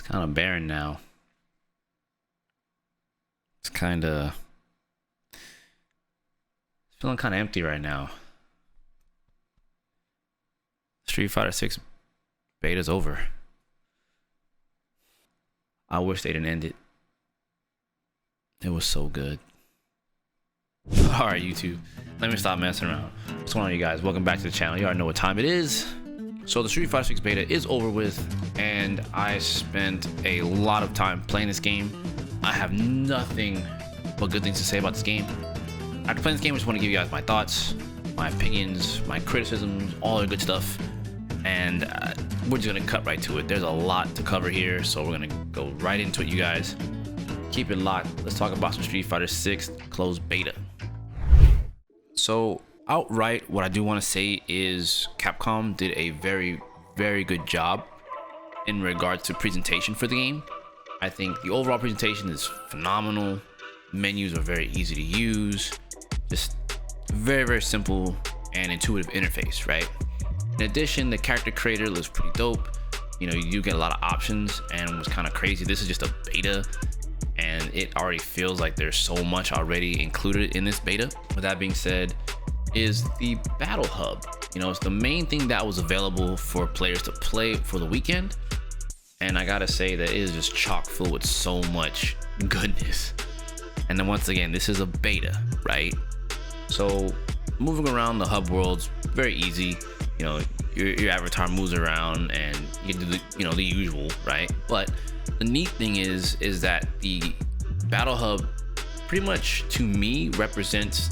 kind of barren now. It's feeling kind of empty right now. Street Fighter 6 beta's over. I wish they didn't end it. It was so good. Alright, YouTube, let me stop messing around. What's going on, you guys? Welcome back to the channel. You already know what time it is. So the Street Fighter 6 beta is over with, and I spent a lot of time playing this game. I have nothing but good things to say about this game. After playing this game, I just want to give you guys my thoughts, my opinions, my criticisms, all the good stuff. And we're just going to cut right to it. There's a lot to cover here, so we're going to go right into it, you guys. Keep it locked. Let's talk about some Street Fighter 6 closed beta. So outright, what I do want to say is Capcom did a very, very good job in regards to presentation for the game. I think the overall presentation is phenomenal. Menus are very easy to use. Just very, very simple and intuitive interface, right? In addition, the character creator looks pretty dope. You know, you do get a lot of options, and it was kind of crazy. This is just a beta, and it already feels like there's so much already included in this beta. With that being said, is the battle hub. You know, it's the main thing that was available for players to play for the weekend, and I gotta say that it is just chock full with so much goodness. And then once again, this is a beta, right? So moving around the hub world's very easy. You know, your avatar moves around and you can do the, you know, the usual, right? But the neat thing is that the battle hub pretty much, to me, represents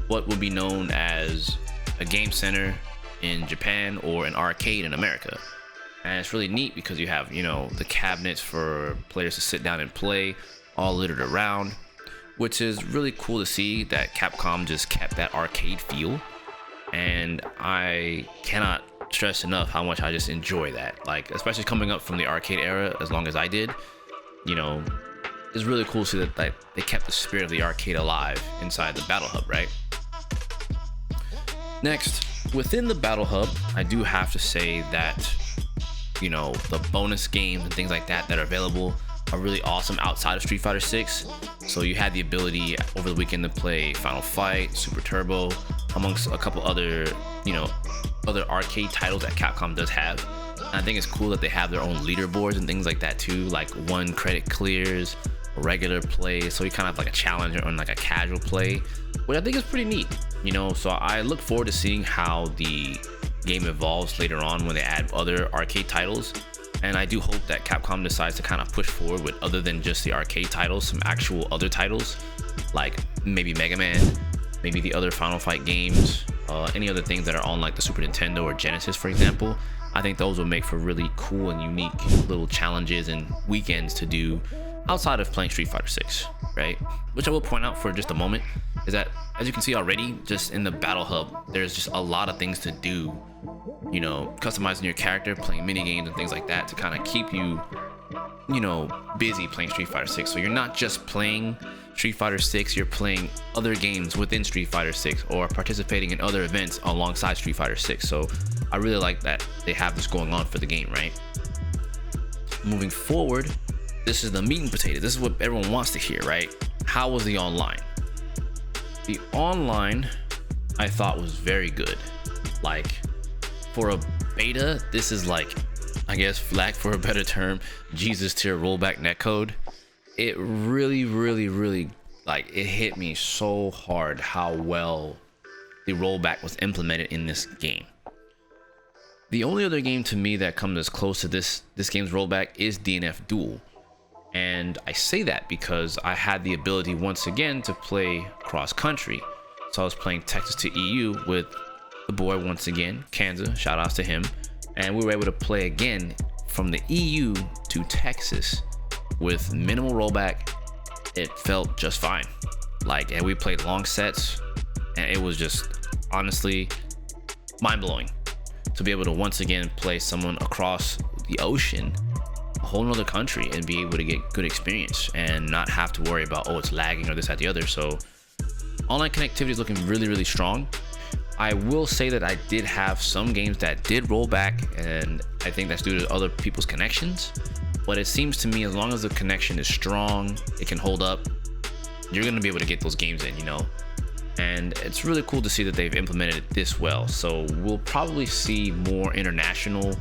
what would be known as a game center in Japan or an arcade in America. And it's really neat because you have, you know, the cabinets for players to sit down and play all littered around, which is really cool to see that Capcom just kept that arcade feel. And I cannot stress enough how much I just enjoy that. Like, especially coming up from the arcade era as long as I did, you know, it's really cool to see that, like, they kept the spirit of the arcade alive inside the battle hub, right? Next, within the battle hub, I do have to say that, you know, the bonus games and things like that that are available are really awesome outside of Street Fighter 6. So you had the ability over the weekend to play Final Fight, Super Turbo, amongst a couple other, you know, other arcade titles that Capcom does have. And I think it's cool that they have their own leaderboards and things like that too, like 1 credit clears, regular play, so you kind of have like a challenger and like a casual play, which I think is pretty neat, you know. So I look forward to seeing how the game evolves later on when they add other arcade titles. And I do hope that Capcom decides to kind of push forward with, other than just the arcade titles, some actual other titles, like maybe Mega Man, maybe the other Final Fight games, any other things that are on like the Super Nintendo or Genesis, for example. I think those will make for really cool and unique little challenges and weekends to do outside of playing Street Fighter 6, right? Which I will point out for just a moment is that, as you can see already, just in the battle hub, there's just a lot of things to do. You know, customizing your character, playing mini games and things like that to kind of keep you, you know, busy playing Street Fighter 6. So you're not just playing Street Fighter 6, you're playing other games within Street Fighter 6 or participating in other events alongside Street Fighter 6. So I really like that they have this going on for the game, right? Moving forward, this is the meat and potatoes. This is what everyone wants to hear, right? How was the online? The online, I thought, was very good. Like, for a beta, this is like, I guess, lack for a better term, Jesus tier rollback netcode. It really, really, really, like, it hit me so hard how well the rollback was implemented in this game. The only other game to me that comes as close to this game's rollback is DNF Duel. And I say that because I had the ability once again to play cross country. So I was playing Texas to EU with the boy once again, Kensou, shout outs to him. And we were able to play again from the EU to Texas with minimal rollback. It felt just fine. Like, and we played long sets, and it was just honestly mind-blowing to be able to once again play someone across the ocean, a whole nother country, and be able to get good experience and not have to worry about, oh, it's lagging or this, that, the other. So online connectivity is looking really, really strong. I will say that I did have some games that did roll back, and I think that's due to other people's connections. But it seems to me as long as the connection is strong, it can hold up, you're going to be able to get those games in, you know. And it's really cool to see that they've implemented it this well. So we'll probably see more international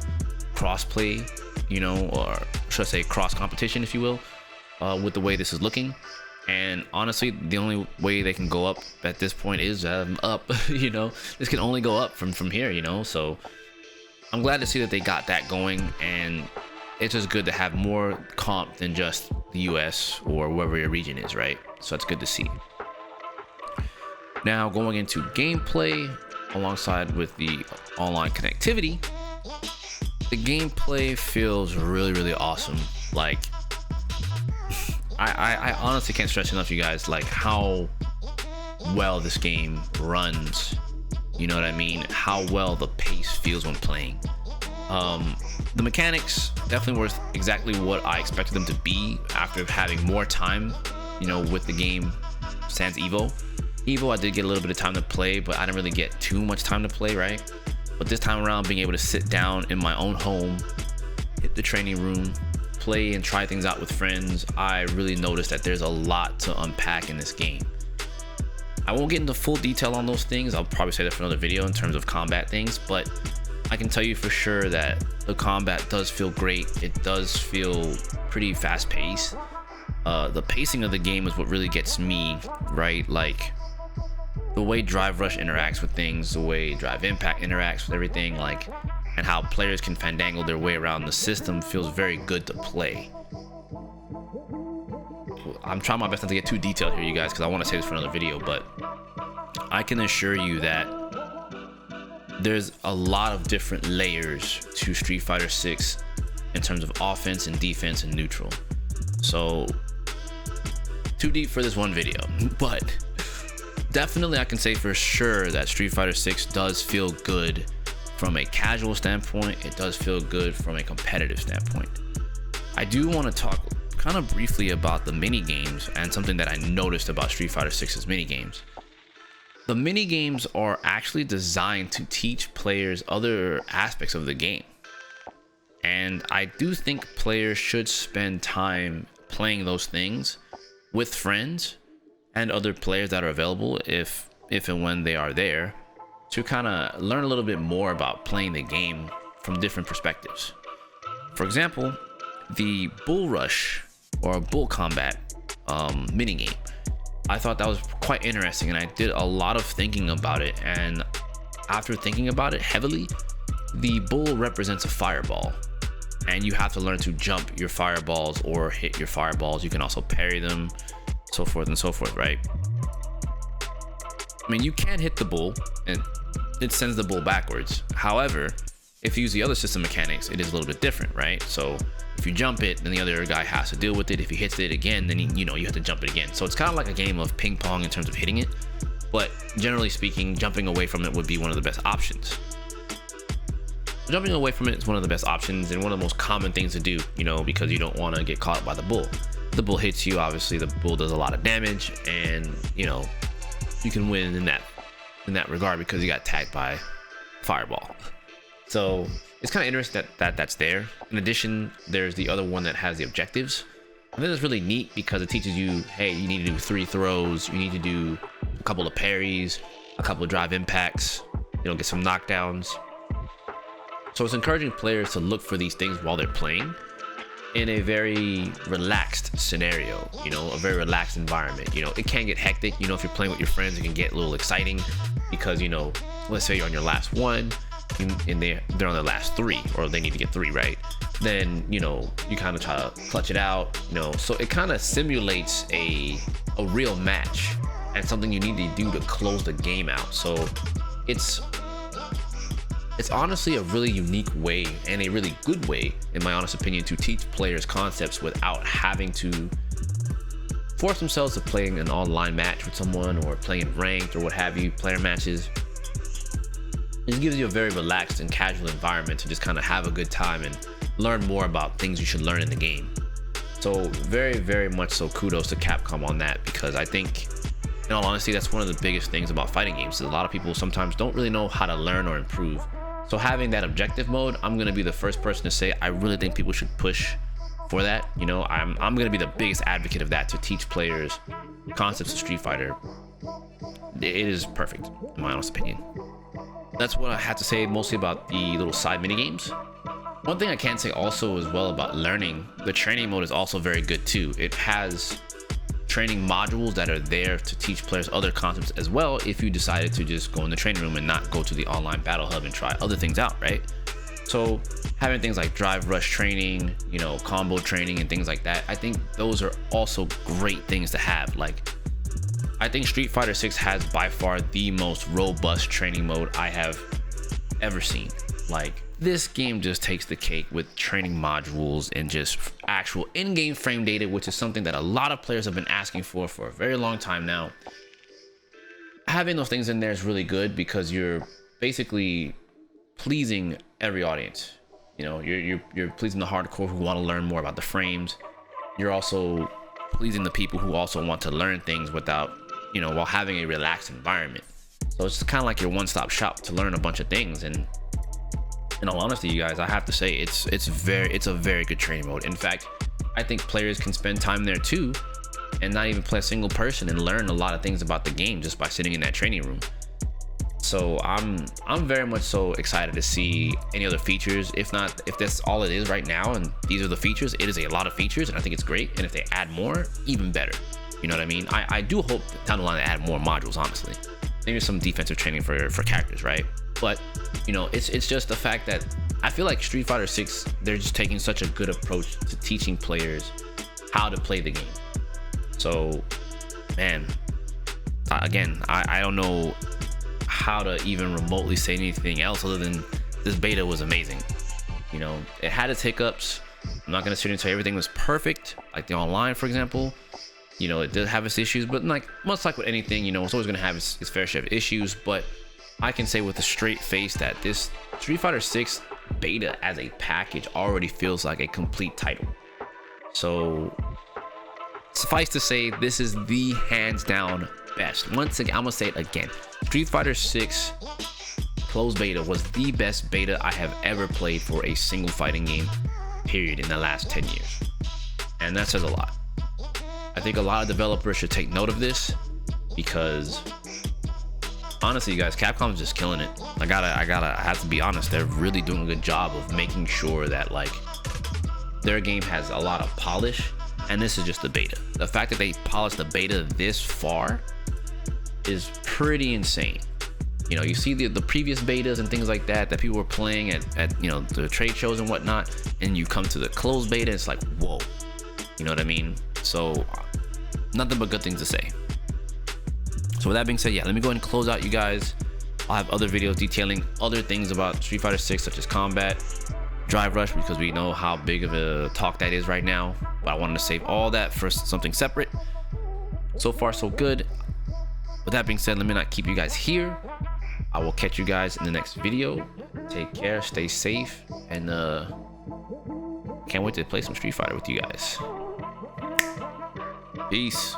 crossplay, you know, or should I say cross competition, if you will, with the way this is looking. And honestly, the only way they can go up at this point is up. You know, this can only go up from here, you know. So I'm glad to see that they got that going, and it's just good to have more comp than just the US or wherever your region is, right? So that's good to see. Now going into gameplay alongside with the online connectivity, the gameplay feels really awesome. Like I honestly can't stress enough, you guys, like how well this game runs. You know what I mean? How well the pace feels when playing. The mechanics definitely were exactly what I expected them to be after having more time, you know, with the game sans Evo. Evo, I did get a little bit of time to play, but I didn't really get too much time to play, right? But this time around, being able to sit down in my own home, hit the training room, play and try things out with friends, I really noticed that there's a lot to unpack in this game. I won't get into full detail on those things. I'll probably say that for another video in terms of combat things, but I can tell you for sure that the combat does feel great. It does feel pretty fast paced. The pacing of the game is what really gets me, right? Like the way Drive Rush interacts with things, the way Drive Impact interacts with everything, like, and how players can fandangle their way around the system feels very good to play. I'm trying my best not to get too detailed here, you guys, because I want to say this for another video, but I can assure you that there's a lot of different layers to Street Fighter 6 in terms of offense and defense and neutral. So too deep for this one video, but definitely I can say for sure that Street Fighter 6 does feel good from a casual standpoint. It does feel good from a competitive standpoint. I do want to talk kind of briefly about the mini games and something that I noticed about Street Fighter 6's mini games. The mini games are actually designed to teach players other aspects of the game, and I do think players should spend time playing those things with friends and other players that are available if and when they are there, to kind of learn a little bit more about playing the game from different perspectives. For example, the Bull Rush or Bull Combat minigame, I thought that was quite interesting, and I did a lot of thinking about it. And after thinking about it heavily, the bull represents a fireball, and you have to learn to jump your fireballs or hit your fireballs. You can also parry them, so forth and so forth, right? I mean, you can hit the bull and it sends the bull backwards. However, if you use the other system mechanics, it is a little bit different, right? So if you jump it, then the other guy has to deal with it. If he hits it again, then you have to jump it again. So it's kind of like a game of ping pong in terms of hitting it, but generally speaking, jumping away from it would be one of the best options. Jumping away from it is one of the best options and one of the most common things to do, you know, because you don't want to get caught by the bull. The bull hits you, obviously the bull does a lot of damage, and you know, you can win in that regard because you got tagged by fireball. So it's kind of interesting that that's there. In addition, there's the other one that has the objectives. I think that's really neat because it teaches you, hey, you need to do 3 throws, you need to do a couple of parries, a couple of drive impacts, you know, get some knockdowns. So it's encouraging players to look for these things while they're playing in a very relaxed scenario, you know, a very relaxed environment. You know, it can get hectic, you know, if you're playing with your friends, it can get a little exciting because, you know, let's say you're on your last one and they're on their last 3, or they need to get 3 right, then, you know, you kind of try to clutch it out, you know. So it kind of simulates a real match and something you need to do to close the game out. So it's honestly a really unique way and a really good way, in my honest opinion, to teach players concepts without having to force themselves to playing an online match with someone or playing ranked or what have you, player matches. It just gives you a very relaxed and casual environment to just kind of have a good time and learn more about things you should learn in the game. So very much so kudos to Capcom on that, because I think, in all honesty, that's one of the biggest things about fighting games, is a lot of people sometimes don't really know how to learn or improve. So having that objective mode, I'm going to be the first person to say I really think people should push for that. You know, I'm gonna be the biggest advocate of that, to teach players concepts of Street Fighter. It is perfect, in my honest opinion. That's what I had to say mostly about the little side mini games. One thing I can say also as well about learning, the training mode is also very good too. It has training modules that are there to teach players other concepts as well, if you decided to just go in the training room and not go to the online battle hub and try other things out, right? So having things like drive rush training, you know, combo training and things like that, I think those are also great things to have. Like, I think Street Fighter 6 has by far the most robust training mode I have ever seen. Like, this game just takes the cake with training modules and just actual in-game frame data, which is something that a lot of players have been asking for a very long time now. Having those things in there is really good because you're basically pleasing every audience. You know, you're pleasing the hardcore who want to learn more about the frames. You're also pleasing the people who also want to learn things without, you know, while having a relaxed environment. So it's kind of like your one-stop shop to learn a bunch of things. And in all honesty, you guys, I have to say it's a very good training mode. In fact, I think players can spend time there too and not even play a single person and learn a lot of things about the game just by sitting in that training room. So I'm very much so excited to see any other features. If that's all it is right now and these are the features, it is a lot of features and I think it's great. And if they add more, even better. You know what I mean? I do hope down the line they add more modules, honestly. Maybe some defensive training for characters, right? But, you know, it's just the fact that I feel like Street Fighter 6, they're just taking such a good approach to teaching players how to play the game. So, man, again, I don't know how to even remotely say anything else other than this beta was amazing. You know, it had its hiccups. I'm not going to sit here and say everything was perfect, like the online, for example. You know, it did have its issues, but like much like with anything, you know, it's always going to have its fair share of issues. But I can say with a straight face that this Street Fighter 6 beta as a package already feels like a complete title. So suffice to say, this is the hands down best. Once again, I'm gonna say it again, Street Fighter 6 closed beta was the best beta I have ever played for a single fighting game, period, in the last 10 years. And that says a lot. I think a lot of developers should take note of this because honestly, you guys, Capcom's just killing it. I have to be honest, they're really doing a good job of making sure that like their game has a lot of polish, and this is just the beta. The fact that they polished the beta this far is pretty insane. You know, you see the previous betas and things like that people were playing at you know, the trade shows and whatnot, and you come to the closed beta, it's like, whoa. You know what I mean? So nothing but good things to say. So with that being said, yeah, let me go ahead and close out, you guys. I'll have other videos detailing other things about Street Fighter 6, such as combat, drive rush, because we know how big of a talk that is right now. But I wanted to save all that for something separate. So far, so good. With that being said, let me not keep you guys here. I will catch you guys in the next video. Take care, stay safe, and can't wait to play some Street Fighter with you guys. Peace.